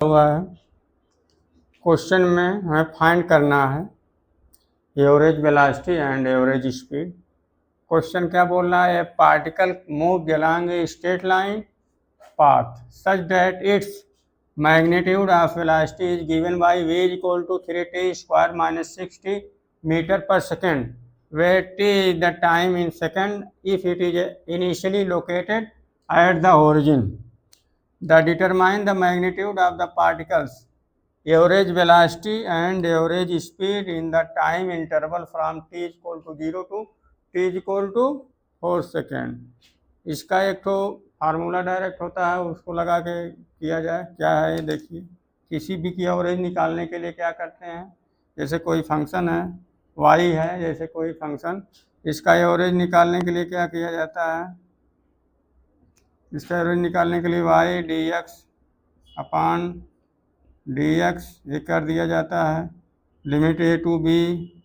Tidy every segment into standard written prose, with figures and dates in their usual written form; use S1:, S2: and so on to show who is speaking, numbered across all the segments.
S1: हुआ है। क्वेश्चन में हमें फाइंड करना है average velocity and average speed. Question क्या बोल रहा है? Particle move along a straight line path such that its magnitude of velocity is given by v is equal to 3t square minus 60 meter per second, where t is the time in second if it is initially located at the origin. Determine the magnitude of the particles average velocity and average speed in the time interval from t is equal to 0 to t is equal to 4 second. इसका एक तो formula direct होता है, उसको लगा के किया जाए। क्या है ये देखिए। किसी भी की एवरेज निकालने के लिए क्या करते हैं, जैसे कोई फंक्शन है y है, जैसे कोई फंक्शन, इसका एवरेज निकालने के लिए क्या किया जाता है? इसका एवरेज निकालने के लिए y dx अपान dx ये कर दिया जाता है, लिमिट a टू b,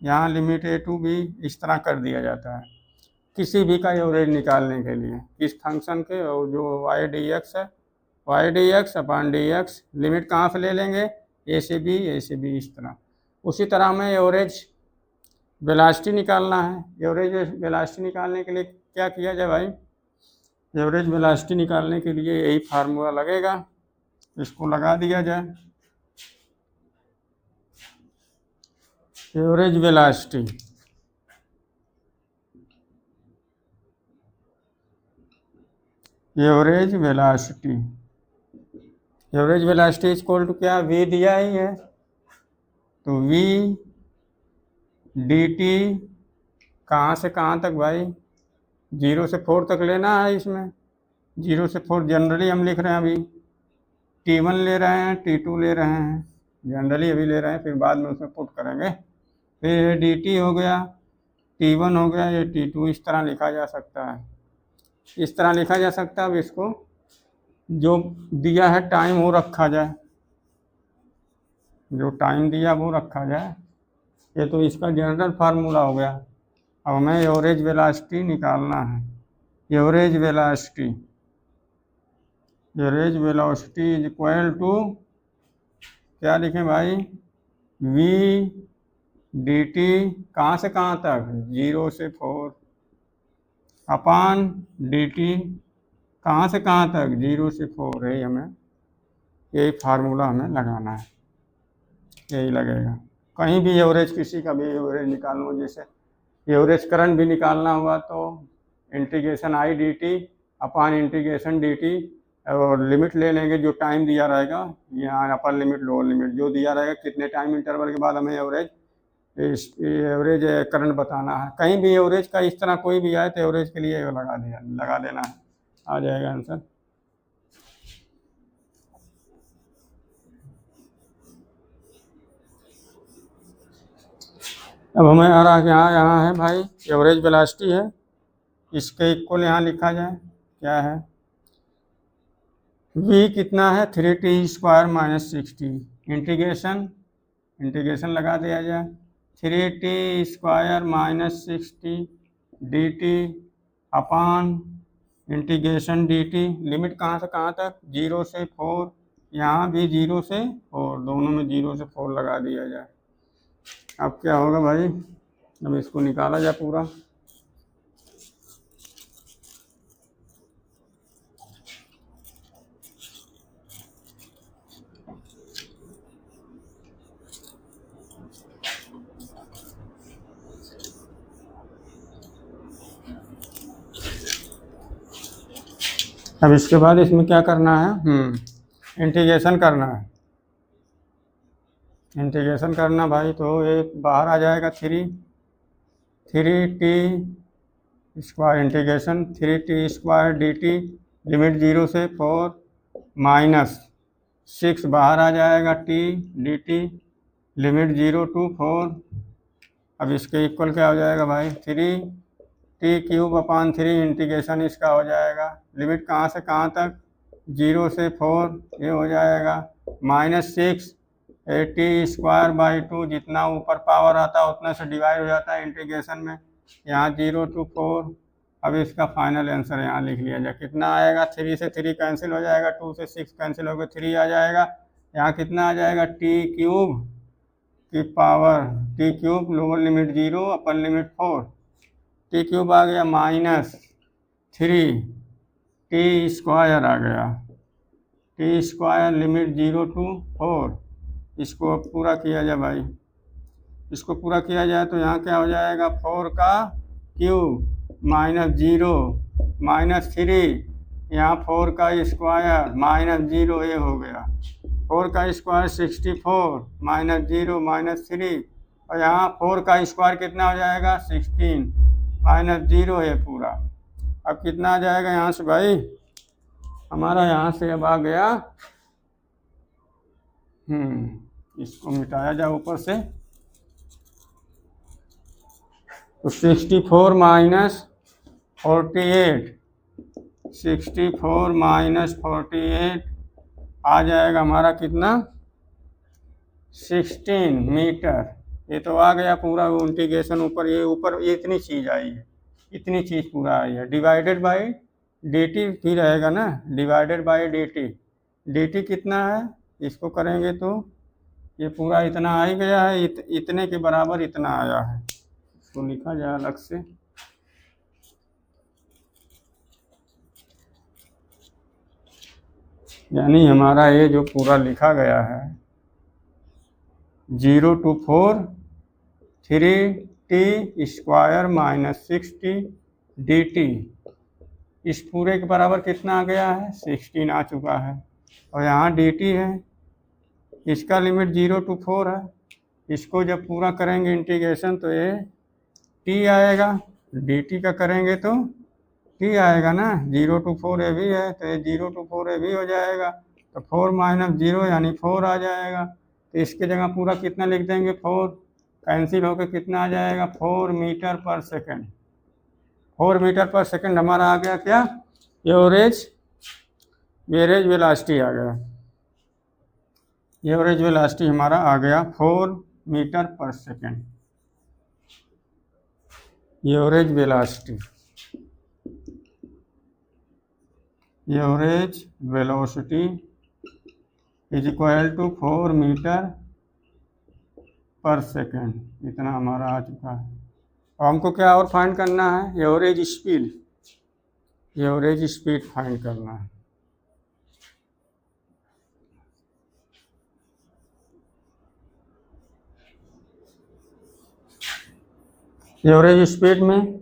S1: यहाँ लिमिट a टू b इस तरह कर दिया जाता है किसी भी का एवरेज निकालने के लिए, इस फंक्शन के। और जो y dx है, y dx अपान dx लिमिट कहाँ से ले लेंगे? a से b, a से b इस तरह। उसी तरह हमें एवरेज वेलोसिटी निकालना है। एवरेज वेलोसिटी निकालने के लिए क्या किया जाए भाई? एवरेज वेलोसिटी निकालने के लिए यही फार्मूला लगेगा, इसको लगा दिया जाए। Average velocity average velocity average velocity equal to क्या? v दिया ही है तो v dt कहाँ से कहाँ तक भाई? 0 से 4 तक लेना है। इसमें 0 से 4 जनरली हम लिख रहे हैं, अभी t1 ले रहे हैं, t2 ले रहे हैं, जनरली अभी ले रहे हैं, फिर बाद में उसमें पुट करेंगे। फिर dt हो गया, t1 हो गया, ये t2 इस तरह लिखा जा सकता है, इस तरह लिखा जा सकता है। अब इसको जो दिया है टाइम वो रखा जाए, जो टाइम दिया वो रखा जाए। ये तो इसका जनरल फार्मूला हो गया। अब हमें एवरेज वेलोसिटी निकालना है। Average velocity is equal to क्या लिखें भाई? v dt कहाँ से कहाँ तक? 0 से 4 अपान dt कहाँ से कहाँ तक? 0 से 4 है। हमें यही फार्मूला हमें लगाना है, यही लगेगा। कहीं भी एवरेज, किसी का भी एवरेज निकालना, जैसे एवरेज करंट भी निकालना हुआ तो integration I D T upon integration D T, और लिमिट ले लेंगे जो टाइम दिया रहेगा, यहाँ अपर लिमिट लोअर लिमिट जो दिया रहेगा, कितने टाइम इंटरवल के बाद हमें एवरेज करंट बताना है। कहीं भी एवरेज का इस तरह कोई भी आए तो एवरेज के लिए लगा देना है, आ जाएगा आंसर। अब हमें आ रहा है यहाँ है भाई एवरेज वेलोसिटी है, इसके इक्वल यहाँ लिखा जाए। क्या है? v कितना है? 3t स्क्वायर माइनस 60, इंटीग्रेशन लगा दिया जाए। 3t स्क्वायर माइनस 60 dt अपान इंटीग्रेशन dt, लिमिट कहाँ से कहाँ तक? 0 से 4, यहाँ भी 0 से 4, दोनों में 0 से 4 लगा दिया जाए। अब क्या होगा भाई? अब इसको निकाला जाए पूरा। अब इसके बाद इसमें क्या करना है? इंटीग्रेशन करना है। इंटीग्रेशन करना भाई, तो एक बाहर आ जाएगा 3t square integration 3t square dt, limit 0 से 4 माइनस 6 बाहर आ जाएगा t dt, लिमिट 0 to 4। अब इसके इक्वल क्या हो जाएगा भाई? 3t क्यूब अपान 3 इंटीग्रेशन इसका हो जाएगा, लिमिट कहाँ से कहाँ तक? 0 से 4, ये हो जाएगा माइनस 6 टी स्क्वायर बाई 2, जितना ऊपर पावर आता है उतना से डिवाइड हो जाता है इंटीग्रेशन में, यहाँ 0 to 4। अब इसका फाइनल आंसर यहाँ लिख लिया जाए। कितना आएगा? 3 से 3 कैंसिल हो जाएगा, 2 से 6 कैंसिल होकर 3 आ जाएगा, यहाँ कितना आ जाएगा, टी क्यूब की power T cube, lower limit 0 upper limit 4, T cube आ गया -3 टी स्क्वायर आ गया, टी स्क्वायर लिमिट 0 to 4। इसको अब पूरा किया जाए भाई, इसको पूरा किया जाए तो यहाँ क्या हो जाएगा, 4 का क्यूब -0 -3, यहाँ 4 का स्क्वायर -0, ये हो गया 4 का स्क्वायर 64 -0 -3, और यहाँ 4 का स्क्वायर कितना हो जाएगा 16 -0 है पूरा। अब कितना आ जाएगा यहाँ से भाई, हमारा यहाँ से अब आ गया, इसको मिटाया जाए ऊपर से, तो 64 - 48, 64 - 48 आ जाएगा हमारा कितना, 16 मीटर। ये तो आ गया पूरा इंटीग्रेशन ऊपर, ये ऊपर ये इतनी चीज़ आई है, इतनी चीज़ पूरा आई है। डिवाइडेड बाई dt भी रहेगा ना, डिवाइडेड बाई dt कितना है, इसको करेंगे तो ये पूरा इतना आ ही गया है, इतने के बराबर इतना आया है। इसको लिखा जाए अलग से, यानी हमारा ये जो पूरा लिखा गया है 0 to 4 3t स्क्वायर -60 dt, इस पूरे के बराबर कितना आ गया है, 16 आ चुका है। और यहाँ dt है, इसका लिमिट 0 to 4 है, इसको जब पूरा करेंगे इंटीग्रेशन तो ये t आएगा, dt का करेंगे तो t आएगा ना, 0 to 4 ये भी है तो ये 0 to 4 ये भी हो जाएगा, तो 4 - 0 यानी 4 आ जाएगा। तो इसके जगह पूरा कितना लिख देंगे, 4 कैंसिल होकर कितना आ जाएगा, 4 metre per second. 4 metre per second हमारा आ गया क्या, एवरेज वेलोसिटी आ गया, एवरेज वेलोसिटी हमारा आ गया 4 metre per second, average velocity, average velocity is equal to 4 metre per second, इतना हमारा आ चुका है। और हमको क्या और फाइंड करना है, average speed, average speed find करना है। एवरेज स्पीड में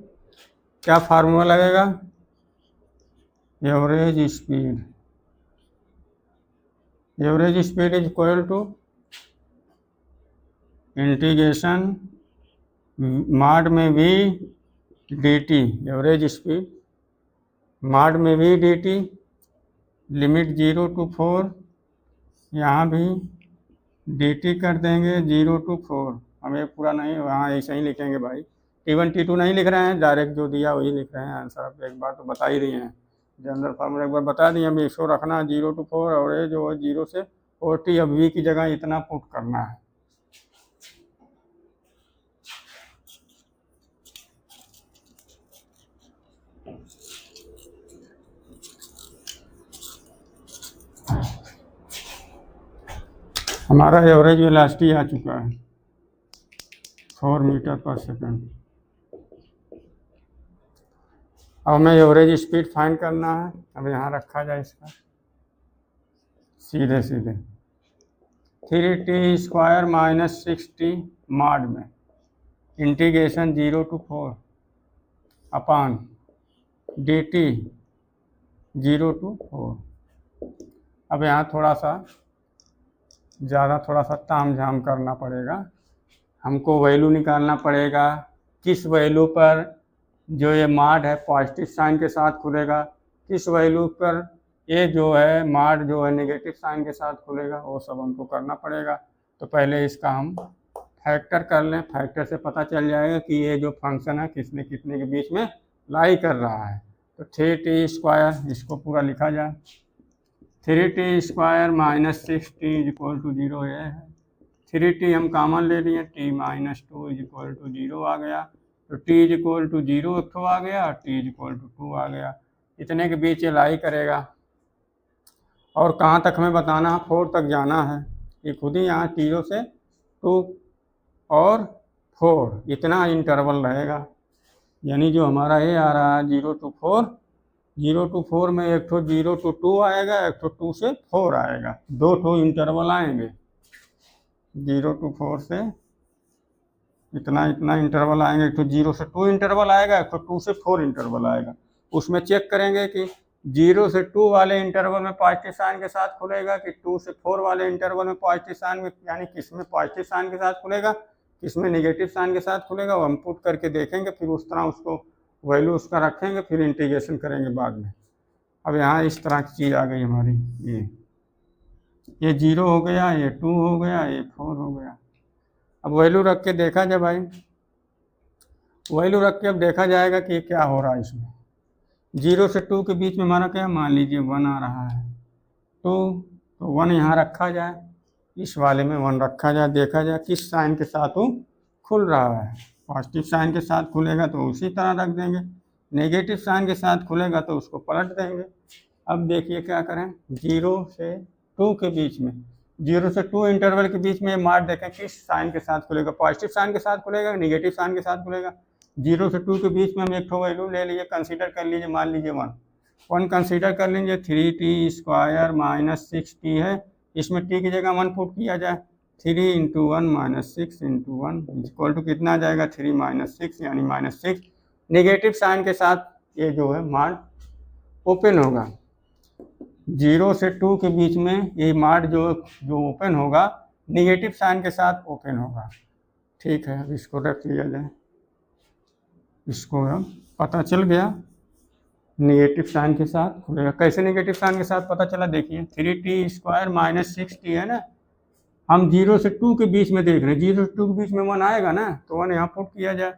S1: क्या फार्मूला लगेगा, average speed is equal to integration mod में v dt, average speed mod में v dt, लिमिट 0 to 4, यहाँ भी dt कर देंगे 0 to 4, हमें पूरा नहीं, वहाँ ऐसे ही लिखेंगे भाई, T1 T2 नहीं लिख रहे हैं, डायरेक्ट जो दिया वही लिख रहे हैं आंसर। एक बार तो बता ही दिए हैं, जनरल फार्मूला एक बार बता दिए, अभी इसको रखना 0 to 4 और ये जो है 0 से 40, अब v की जगह इतना पुट करना है। हमारा एवरेज वेलोसिटी आ चुका है 4 मीटर पर सेकंड। अब हमें एवरेज स्पीड फाइंड करना है, अब यहाँ रखा जाए इसका सीधे 3t स्क्वायर -6t मॉड में integration 0 to 4 upon dt 0 to 4। अब यहाँ थोड़ा सा ताम झाम करना पड़ेगा, हमको वैल्यू निकालना पड़ेगा, किस वैल्यू पर जो ये मॉड है पॉजिटिव साइन के साथ खुलेगा, किस वैल्यू पर ये जो है मॉड जो है नेगेटिव साइन के साथ खुलेगा, वो सब हमको करना पड़ेगा। तो पहले इसका हम फैक्टर कर लें, फैक्टर से पता चल जाएगा कि ये जो फंक्शन है किसने कितने के बीच में लाई कर रहा है। तो 3t स्क्वायर, इसको पूरा लिखा जाए, 3t square -6t is equal to 0 है, 3t हम कॉमन ले लिए, t -2 इज इक्वल टू 0 आ गया, तो t इज इक्वल टू 0 एक आ गया, t इज इक्वल टू 2 आ गया, इतने के बीच लाई करेगा। और कहाँ तक हमें बताना है, 4 तक जाना है। ये खुद ही यहाँ 0 से 2 और 4 इतना इंटरवल रहेगा। यानी जो हमारा ये आ रहा है 0 to 4, 0 to 4 में एक तो 0 to 2 आएगा, एक तो 2 से 4 आएगा, 2 इंटरवल आएंगे। 0 to 4 से इतना इंटरवल आएंगे, एक तो 0 से 2 इंटरवल आएगा, एक तो 2 से 4 इंटरवल आएगा। उसमें चेक करेंगे कि 0 से 2 वाले इंटरवल में पॉजिटिव साइन के साथ खुलेगा कि 2 से 4 वाले इंटरवल में पॉजिटिव साइन में, यानी किस में पॉजिटिव साइन के साथ खुलेगा, किस में नेगेटिव साइन के साथ खुलेगा, वो हम पुट करके देखेंगे। फिर उस तरह उसको वैल्यू उसका रखेंगे, फिर इंटीग्रेशन करेंगे बाद में। अब यहाँ इस तरह की चीज़ आ गई हमारी, ये 0 हो गया, ये 2 हो गया, ये 4 हो गया। अब वैल्यू रख के देखा जाए भाई, वैल्यू रख के अब देखा जाएगा कि क्या हो रहा है इसमें। 0 से 2 के बीच में हमारा क्या, मान लीजिए 1 आ रहा है, तो 1 यहाँ रखा जाए, इस वाले में 1 रखा जाए, देखा जाए किस साइन के साथ वो खुल रहा है। पॉजिटिव साइन के साथ खुलेगा तो उसी तरह रख देंगे, नेगेटिव साइन के साथ खुलेगा तो उसको पलट देंगे। अब देखिए क्या करें, 0 से 2 के बीच में, 0 से 2 इंटरवल के बीच में मार्क देखें किस साइन के साथ खुलेगा, पॉजिटिव साइन के साथ खुलेगा, नेगेटिव साइन के साथ खुलेगा। 0 से 2 के बीच में हम एक वैल्यू ले लीजिए, कंसीडर कर लीजिए, मान लीजिए 1 कंसीडर कर लीजिए। 3t² - 6t है, इसमें t की जगह 1 पुट किया जाए, 3 × 1 - 6 × 1 इक्वल टू कितना आ जाएगा, 3 - 6 यानी -6। नेगेटिव साइन के साथ ये जो है मार्क ओपन होगा। 0 से 2 के बीच में ये मार्क जो ओपन होगा, नेगेटिव साइन के साथ ओपन होगा। ठीक है, अब इसको रख लिया जाए। इसको अब पता चल गया नेगेटिव साइन के साथ खुलेगा। कैसे नेगेटिव साइन के साथ पता चला, देखिए 3t² - 6t है ना, हम 0 से 2 के बीच में देख रहे हैं, 0 से 2 के बीच में 1 आएगा ना, तो 1 यहाँ पुट किया जाए।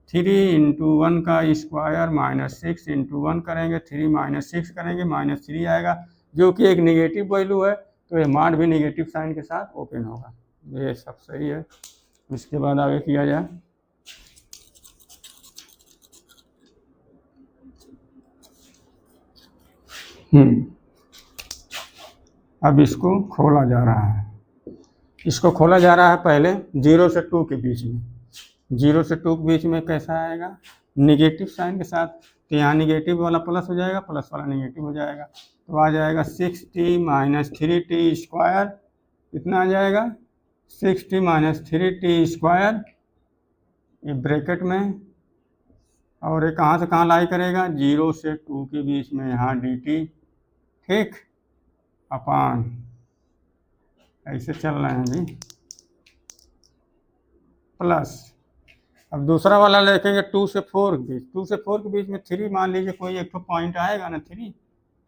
S1: 3 × 1 का स्क्वायर -6 × 1 करेंगे, 3 - 6 करेंगे, -3 आएगा, जो कि एक नेगेटिव वैल्यू है, तो ये मार्क भी नेगेटिव साइन के साथ ओपन होगा। ये सब सही है। इसके बाद आगे किया जाए, अब इसको खोला जा रहा है। इसको खोला जा रहा है पहले 0 से 2 के बीच में। 0 से 2 के बीच में कैसा आएगा, निगेटिव साइन के साथ, तो यहाँ निगेटिव वाला प्लस हो जाएगा, प्लस वाला निगेटिव हो जाएगा, तो आ जाएगा 6t - 3t², कितना आ जाएगा, 6t - 3t², ये ब्रैकेट में, और ये कहाँ से कहाँ लाई करेगा, 0 से 2 के बीच में यहाँ dt, ठीक, अपान, ऐसे चल रहे हैं जी, प्लस। अब दूसरा वाला लिखेंगे 2 से 4 के बीच, 2 से 4 के बीच में 3 मान लीजिए, कोई एक तो पॉइंट आएगा ना, 3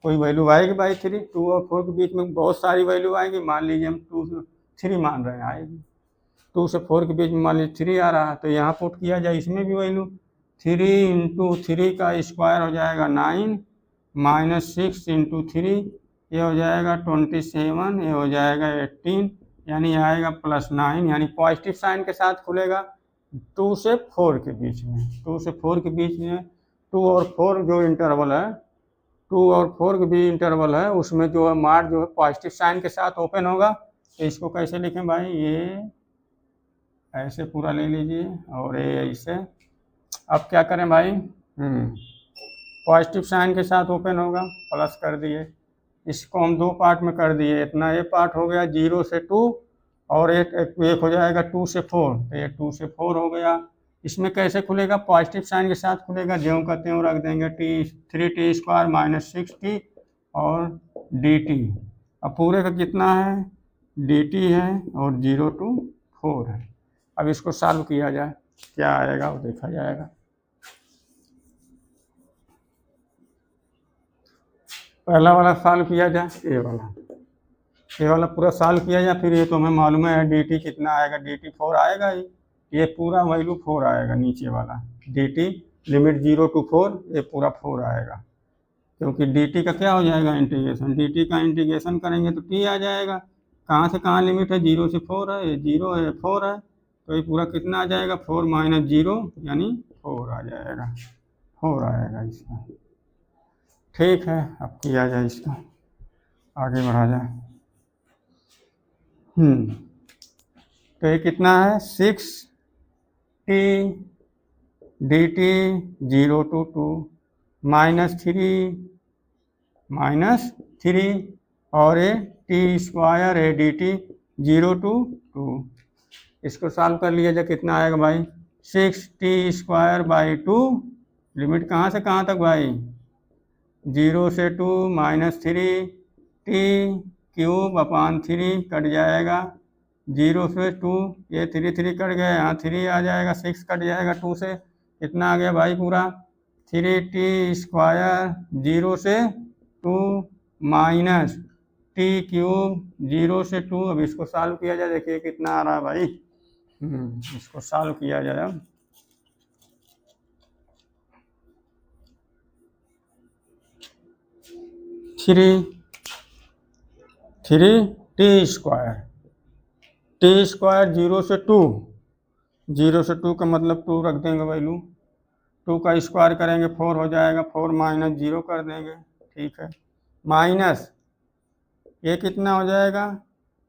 S1: कोई वैल्यू आएगी भाई, 3 2 और 4 के बीच में बहुत सारी वैल्यू आएगी, मान लीजिए हम 2 से 3 मान रहे हैं, आएगी 2 से 4 के बीच में मान लीजिए 3 आ रहा है, तो यहाँ पुट किया जाए, इसमें भी वैल्यू 3 × 3 का स्क्वायर हो जाएगा 9 -6 × 3, ये हो जाएगा 27, ये हो जाएगा 18, यानी आएगा +9, यानी पॉजिटिव साइन के साथ खुलेगा 2 से 4 के बीच में। 2 से 4 के बीच में 2 और 4 जो इंटरवल है, 2 और 4 के भी इंटरवल है, उसमें जो है मार्क जो है पॉजिटिव साइन के साथ ओपन होगा। तो इसको कैसे लिखें भाई, ये ऐसे पूरा ले लीजिए और ये ऐसे। अब क्या करें भाई, पॉजिटिव साइन के साथ ओपन होगा, प्लस कर दिए, इसको हम 2 पार्ट में कर दिए, इतना ये पार्ट हो गया 0 से 2, और एक हो जाएगा 2 से 4, तो ये 2 से 4 हो गया। इसमें कैसे खुलेगा, पॉजिटिव साइन के साथ खुलेगा, ज्यों का त्यों रख देंगे, 3t² - 6t और dt। अब पूरे का कितना है, dt है और 0 to 4 है। अब इसको सॉल्व किया जाए, क्या आएगा वो देखा जाएगा। पहला वाला सॉल्व किया जाए, ये वाला पूरा सॉल्व किया जाए, फिर ये तो हमें मालूम है dt कितना आएगा, dt 4 आएगा ही, ये पूरा वैल्यू 4 आएगा, नीचे वाला dt लिमिट 0 to 4, ये पूरा 4 आएगा, क्योंकि dt का क्या हो जाएगा, इंटीग्रेशन, dt का इंटीग्रेशन करेंगे तो t आ जाएगा। कहाँ से कहाँ लिमिट है, 0 से 4 है, ये 0 है, 4 है, तो ये पूरा कितना आ जाएगा, 4 - 0 यानी 4 आ जाएगा, 4 आएगा इसका। ठीक है, अब किया जाए इसका। आगे बढ़ा जाए। तो ये कितना है 6t dt 0 to 2 -3 और ये टी स्क्वायर है dt 0 to 2। इसको सॉल्व कर लिया जाए, कितना आएगा भाई 6t²/2। लिमिट कहाँ से कहाँ तक भाई 0 से 2 -3t³ कट जाएगा 0 से 2, ये 3 कट गया, यहाँ 3 आ जाएगा, 6 कट जाएगा 2 से, कितना आ गया भाई पूरा 3t² 0 से 2 -t³ 0 से 2। अब इसको सॉल्व किया जाए, देखिए कितना आ रहा है भाई। इसको सॉल्व किया जाए अब। t² 0 से 2, 0 से 2 का मतलब 2 रख देंगे वैल्यू, 2 का स्क्वायर करेंगे 4 हो जाएगा, 4 - 0 कर देंगे, ठीक है, माइनस ये कितना हो जाएगा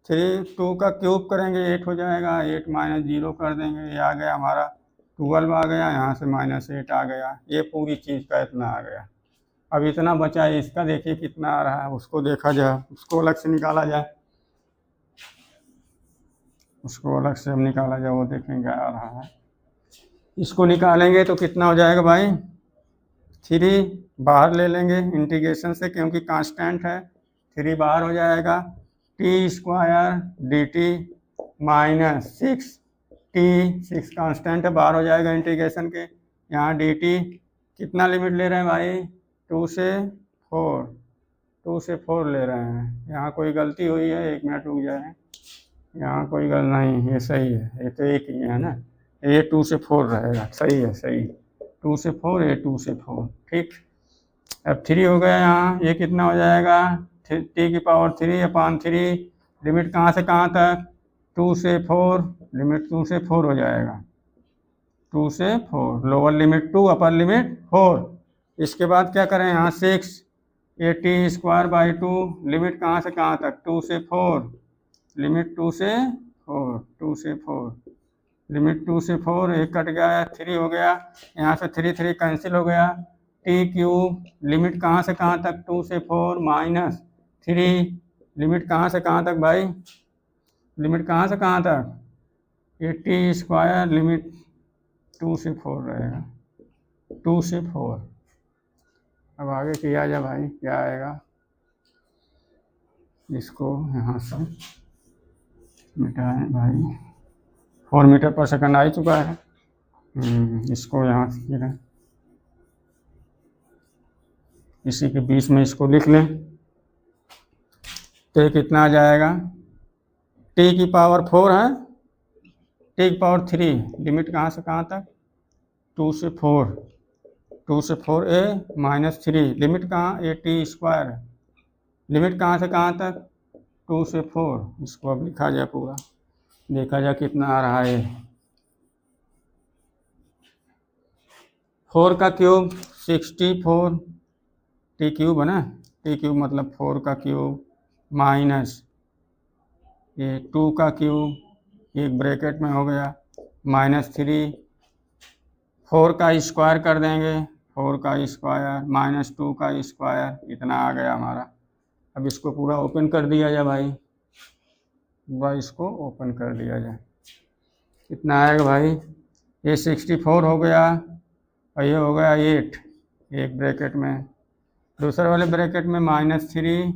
S1: 2 का क्यूब करेंगे 8 हो जाएगा, 8 - 0 कर देंगे, ये आ गया हमारा 12 आ गया, यहाँ से -8 आ गया, ये पूरी चीज़ का इतना आ गया। अब इतना बचा है, इसका देखिए कितना आ रहा है, उसको देखा जाए, उसको अलग से निकाला जाए, उसको अलग से हम निकाला जाए, वो देखेंगे आ रहा है। इसको निकालेंगे तो कितना हो जाएगा भाई 3 बाहर ले लेंगे इंटीग्रेशन से, क्योंकि कांस्टेंट है, 3 बाहर हो जाएगा, t² dt -6t, 6 कांस्टेंट है, बाहर हो जाएगा इंटीग्रेशन के, यहाँ dt कितना लिमिट ले रहे हैं भाई 2 से 4 ले रहे हैं। यहाँ कोई गलती हुई है, 1 मिनट रुक जाए, यहाँ कोई गलती नहीं, ये सही है, ये तो एक ही है ना, ये 2 से 4 रहेगा, सही है, सही 2 से 4, ये 2 से 4, ठीक। अब 3 हो गया, यहाँ ये कितना हो जाएगा t⁻3/3, लिमिट कहाँ से कहाँ तक 2 से 4, लिमिट 2 से 4 हो जाएगा, 2 से 4, लोअर लिमिट 2 अपर लिमिट 4। इसके बाद क्या करें, यहाँ 6, ये t²/2, लिमिट कहाँ से कहाँ तक 2 से 4, लिमिट 2 से 4, लिमिट 2 से 4, एक कट गया, 3 हो गया, यहाँ से 3 कैंसिल हो गया, t³ लिमिट कहाँ से कहाँ तक 2 से 4 -3, लिमिट कहाँ से कहाँ तक भाई, लिमिट कहाँ से कहाँ तक, ये t² लिमिट 2 से 4 रहेगा, 2 से 4। अब आगे किया जाए भाई, क्या आएगा, इसको यहाँ से मिटाएं भाई, 4 मीटर पर सेकंड आ ही चुका है, इसको यहाँ से इसी के बीच में इसको लिख लें, तो कितना आ जाएगा t⁴ है, t⁴, लिमिट कहाँ से कहाँ तक 2 से 4, 2 से 4a -3, लिमिट कहाँ, ये t², लिमिट कहाँ से कहाँ तक 2 से 4, इसको अब लिखा जाए पूरा, देखा जाए कितना आ रहा है, 4 का क्यूब 64, t³ है ना, t³ मतलब 4 का क्यूब माइनस ये 2 का क्यूब, एक ब्रैकेट में हो गया, -3, 4 का स्क्वायर कर देंगे, 4 का स्क्वायर -2 का स्क्वायर, इतना आ गया हमारा। अब इसको पूरा ओपन कर दिया जाए भाई, पूरा इसको ओपन कर दिया जाए, कितना आएगा भाई, ये 64 हो गया और ये हो गया 8, एक ब्रैकेट में, दूसरे वाले ब्रैकेट में -3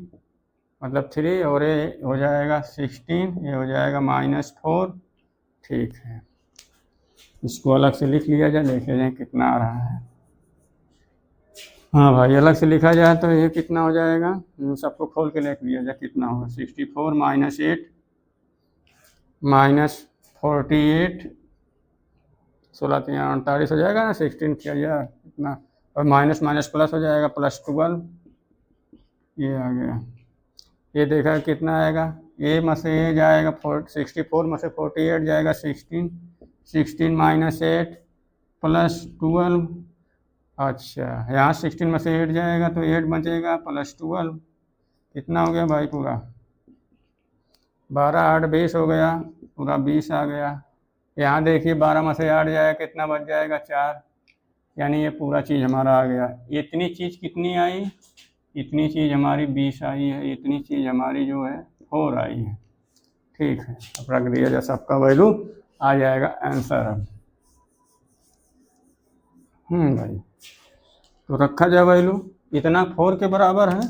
S1: मतलब 3, और ये हो जाएगा 16, ये हो जाएगा -4, ठीक है। इसको अलग से लिख लिया जाए, देखे जाए कितना आ रहा है। हाँ भाई, अलग से लिखा जाए तो ये कितना हो जाएगा, सबको खोल के लिख लिया जाए, कितना होगा 64 - 8 -48, 16 38 हो जाएगा ना, 16 किया जाए इतना, और माइनस माइनस प्लस हो जाएगा, +12, ये आ गया, ये देखा कितना आएगा, ये में से ये जाएगा 64 में से 48 जाएगा 16 -8 +12, अच्छा यहाँ 16 में से 8 जाएगा तो 8 बचेगा, +12, कितना हो गया भाई पूरा 12 8 20 हो गया, पूरा 20 आ गया। यहाँ देखिए 12 में से 8 जाएगा कितना बच जाएगा 4, यानी ये पूरा चीज़ हमारा आ गया। इतनी चीज़ कितनी आई, इतनी चीज़ हमारी 20 आई है, इतनी चीज़ हमारी जो है 4 आई है। ठीक है, अब रख दिया जाए, सबका वैल्यू आ जाएगा आंसर। अब भाई तो रखा जाए वैल्यू, इतना 4 के बराबर है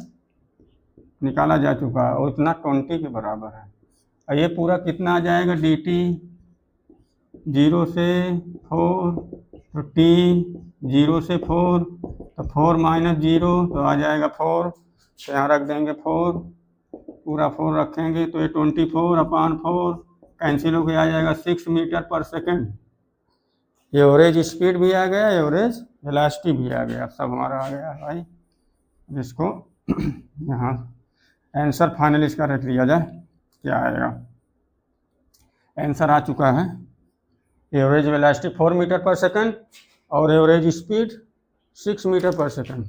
S1: निकाला जा चुका है, और इतना 20 के बराबर है। और ये पूरा कितना आ जाएगा डी टी 0 से 4, तो टी 0 से 4, तो 4 माइनस 0 तो आ जाएगा 4, तो यहाँ रख देंगे 4, पूरा 4 रखेंगे तो ये 24/4 कैंसिल होकर आ जाएगा 6 metre per second. Average speed भी आ गया, एवरेज वेलोसिटी भी आ गया, सब हमारा आ गया भाई। इसको यहाँ आंसर फाइनल इसका रख लिया जाए, क्या आएगा। आंसर आ चुका है, average velocity 4 metre per second और average speed 6 metre per second.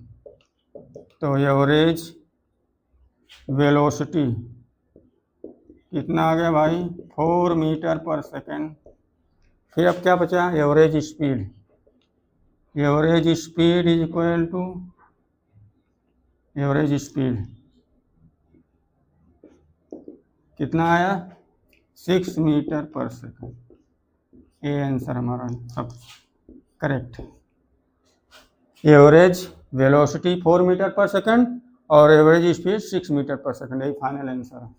S1: तो एवरेज वेलोसिटी कितना आ गया भाई 4 मीटर पर सेकंड। फिर अब क्या बचा, average speed. Average speed is equal to average speed कितना आया 6 मीटर पर सेकंड। ये आंसर हमारा सब correct. Average velocity 4 metre per second और average speed 6 metre per second, यही फाइनल आंसर है।